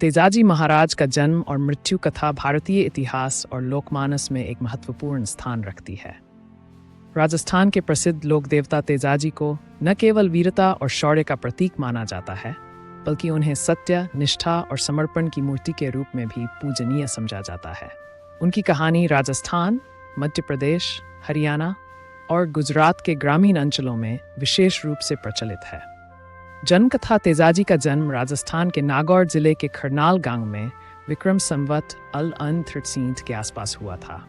तेजाजी महाराज का जन्म और मृत्यु कथा भारतीय इतिहास और लोकमानस में एक महत्वपूर्ण स्थान रखती है। राजस्थान के प्रसिद्ध लोक देवता तेजाजी को न केवल वीरता और शौर्य का प्रतीक माना जाता है, बल्कि उन्हें सत्य, निष्ठा और समर्पण की मूर्ति के रूप में भी पूजनीय समझा जाता है। उनकी कहानी राजस्थान, मध्य प्रदेश, हरियाणा और गुजरात के ग्रामीण अंचलों में विशेष रूप से प्रचलित है। जन्म कथा तेजाजी का जन्म राजस्थान के नागौर जिले के खरनाल गांव में विक्रम संवत अल-अन 13 के आसपास हुआ था।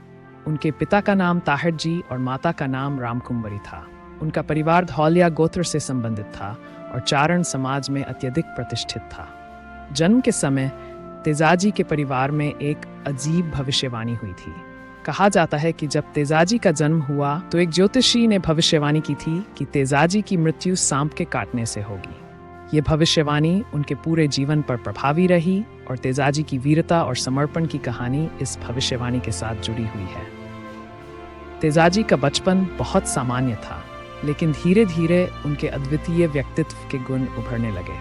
उनके पिता का नाम ताहिर जी और माता का नाम रामकुंवरी था। उनका परिवार धौलिया गोत्र से संबंधित था और चारण समाज में अत्यधिक प्रतिष्ठित था। जन्म के समय तेजाजी के परिवार में एक अजीब भविष्यवाणी हुई थी। कहा जाता है कि जब तेजाजी का जन्म हुआ तो एक ज्योतिषी ने भविष्यवाणी की थी कि तेजाजी की मृत्यु सांप के काटने से होगी। ये भविष्यवाणी उनके पूरे जीवन पर प्रभावी रही और तेजाजी की वीरता और समर्पण की कहानी इस भविष्यवाणी के साथ जुड़ी हुई है। तेजाजी का बचपन बहुत सामान्य था, लेकिन धीरे धीरे उनके अद्वितीय व्यक्तित्व के गुण उभरने लगे।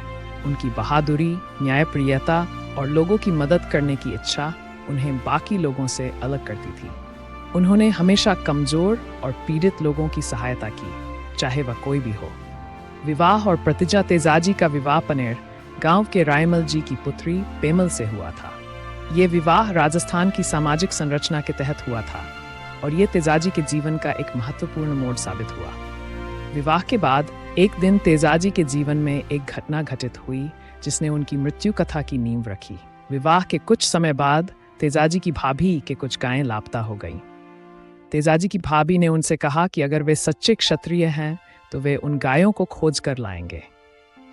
उनकी बहादुरी, न्यायप्रियता और लोगों की मदद करने की इच्छा उन्हें बाकी लोगों से अलग करती थी। उन्होंने हमेशा कमजोर और पीड़ित लोगों की सहायता की, चाहे वह कोई भी हो। विवाह और प्रतिजा तेजाजी का विवाह पनेर गांव के रायमल जी की पुत्री पेमल से हुआ था। ये विवाह राजस्थान की सामाजिक संरचना के तहत हुआ था और ये तेजाजी के जीवन का एक महत्वपूर्ण मोड़ साबित हुआ। विवाह के बाद एक दिन तेजाजी के जीवन में एक घटना घटित हुई जिसने उनकी मृत्यु कथा की नींव रखी। विवाह के कुछ समय बाद तेजाजी की भाभी के कुछ गायें लापता हो गईं। तेजाजी की भाभी ने उनसे कहा कि अगर वे सच्चे क्षत्रिय हैं तो वे उन गायों को खोज कर लाएंगे।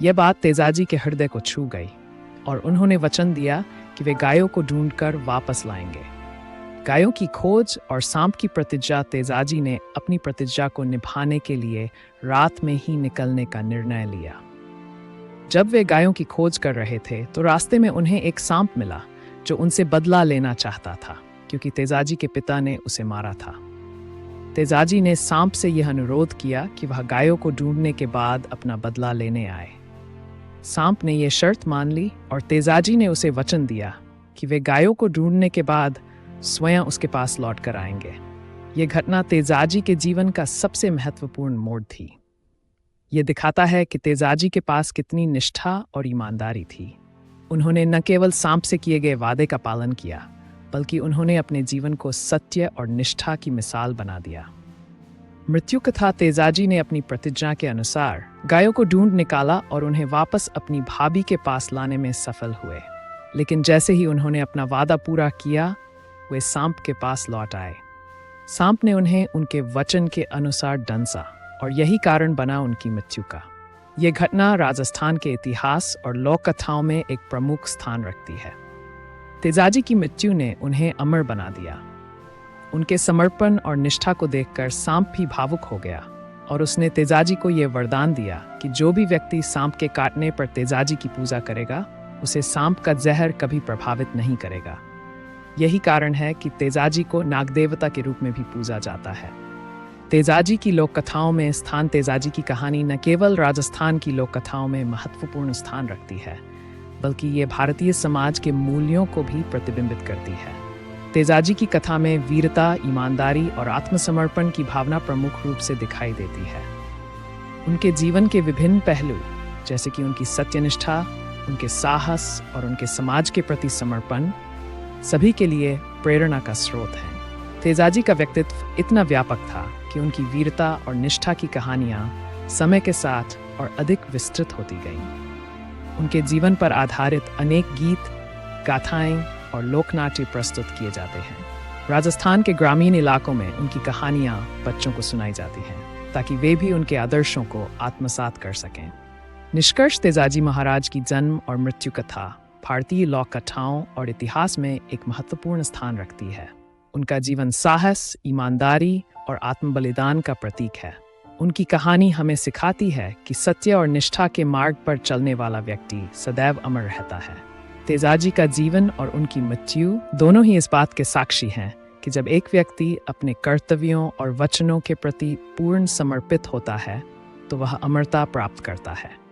यह बात तेजाजी के हृदय को छू गई और उन्होंने वचन दिया कि वे गायों को ढूंढकर वापस लाएंगे। गायों की खोज और सांप की प्रतिज्ञा तेजाजी ने अपनी प्रतिज्ञा को निभाने के लिए रात में ही निकलने का निर्णय लिया। जब वे गायों की खोज कर रहे थे तो रास्ते में उन्हें एक सांप मिला जो उनसे बदला लेना चाहता था, क्योंकि तेजाजी के पिता ने उसे मारा था। तेजाजी ने सांप से यह अनुरोध किया कि वह गायों को ढूंढने के बाद अपना बदला लेने आए। सांप ने यह शर्त मान ली और तेजाजी ने उसे वचन दिया कि वे गायों को ढूंढने के बाद स्वयं उसके पास लौट कर आएंगे। यह घटना तेजाजी के जीवन का सबसे महत्वपूर्ण मोड़ थी। यह दिखाता है कि तेजाजी के पास कितनी निष्ठा और ईमानदारी थी। उन्होंने न केवल सांप से किए गए वादे का पालन किया, बल्कि उन्होंने अपने जीवन को सत्य और निष्ठा की मिसाल बना दिया। मृत्यु कथा तेजाजी ने अपनी प्रतिज्ञा के अनुसार गायों को ढूंढ निकाला और उन्हें वापस अपनी भाभी के पास लाने में सफल हुए। लेकिन जैसे ही उन्होंने अपना वादा पूरा किया, वे सांप के पास लौट आए। सांप ने उन्हें उनके वचन के अनुसार डंसा और यही कारण बना उनकी मृत्यु का। यह घटना राजस्थान के इतिहास और लोक कथाओं में एक प्रमुख स्थान रखती है। तेजाजी की मृत्यु ने उन्हें अमर बना दिया। उनके समर्पण और निष्ठा को देखकर सांप भी भावुक हो गया और उसने तेजाजी को यह वरदान दिया कि जो भी व्यक्ति सांप के काटने पर तेजाजी की पूजा करेगा, उसे सांप का जहर कभी प्रभावित नहीं करेगा। यही कारण है कि तेजाजी को नागदेवता के रूप में भी पूजा जाता है। तेजाजी की लोक कथाओं में स्थान तेजाजी की कहानी न केवल राजस्थान की लोक कथाओं में महत्वपूर्ण स्थान रखती है, बल्कि ये भारतीय समाज के मूल्यों को भी प्रतिबिंबित करती है। तेजाजी की कथा में वीरता, ईमानदारी और आत्मसमर्पण की भावना प्रमुख रूप से दिखाई देती है। उनके जीवन के विभिन्न पहलू, जैसे कि उनकी सत्यनिष्ठा, उनके साहस और उनके समाज के प्रति समर्पण, सभी के लिए प्रेरणा का स्रोत हैं। तेजाजी का व्यक्तित्व इतना व्यापक था कि उनकी वीरता और निष्ठा की कहानियां समय के साथ और अधिक विस्तृत होती गईं। उनके जीवन पर आधारित अनेक गीत, गाथाएं और लोकनाट्य प्रस्तुत किए जाते हैं। राजस्थान के ग्रामीण इलाकों में उनकी कहानियां बच्चों को सुनाई जाती हैं, ताकि वे भी उनके आदर्शों को आत्मसात कर सकें। निष्कर्ष, तेजाजी महाराज की जन्म और मृत्यु कथा भारतीय लोक कथाओं और इतिहास में एक महत्वपूर्ण स्थान रखती है। उनका जीवन साहस, ईमानदारी और आत्मबलिदान का प्रतीक है। उनकी कहानी हमें सिखाती है कि सत्य और निष्ठा के मार्ग पर चलने वाला व्यक्ति सदैव अमर रहता है। तेजाजी का जीवन और उनकी मृत्यु दोनों ही इस बात के साक्षी हैं कि जब एक व्यक्ति अपने कर्तव्यों और वचनों के प्रति पूर्ण समर्पित होता है, तो वह अमरता प्राप्त करता है।